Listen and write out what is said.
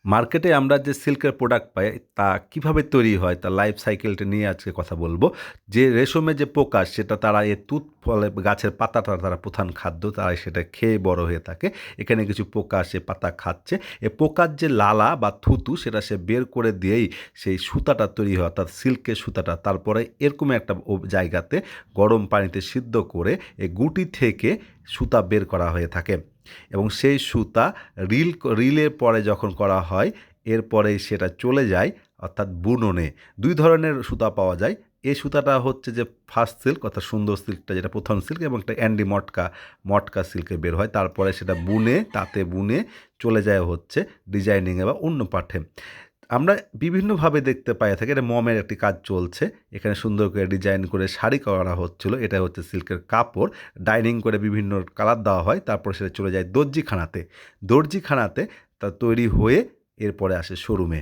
মার্কেটে আমরা যে সিল্কের প্রোডাক্ট পাই তা কিভাবে তৈরি হয় তার লাইফ সাইকেলটা নিয়ে আজকে কথা বলবো। যে রেশমে যে পোকা সেটা তারা এর তুত ফলে গাছের পাতাটা তারা প্রধান খাদ্য, তারা সেটা খেয়ে বড় হয়ে থাকে। এখানে কিছু পোকা সে পাতা খাচ্ছে। এ পোকার যে লালা বা থুতু সেটা সে বের করে দিয়েই সেই সুতাটা তৈরি হয়, অর্থাৎ সিল্কের সুতাটা। তারপরে এরকম একটা জায়গাতে গরম পানিতে সিদ্ধ করে এই গুটি থেকে সুতা বের করা হয়ে থাকে এবং সেই সুতা রিলের পরে যখন করা হয় এরপরেই সেটা চলে যায় অর্থাৎ বুননে। দুই ধরনের সুতা পাওয়া যায়। এই সুতাটা হচ্ছে যে ফার্স্ট সিল্ক অর্থাৎ সুন্দর সিল্কটা, যেটা প্রথম সিল্ক, এবং একটা অ্যান্ডি মটকা মটকা সিল্কে বের হয়। তারপরে সেটা তাতে বুনে চলে যায় হচ্ছে ডিজাইনিংয়ে বা অন্য পাঠে। আমরা বিভিন্নভাবে দেখতে পাই থাকি। এটা মমের একটি কাজ চলছে, এখানে সুন্দর করে ডিজাইন করে শাড়ি করা হচ্ছিল। এটা হচ্ছে সিল্কের কাপড়, ডাইনিং করে বিভিন্ন কালার দেওয়া হয়, তারপর সেটা চলে যায় দর্জিখানাতে। দর্জিখানাতে তা তৈরি হয়ে এরপরে আসে শোরুমে।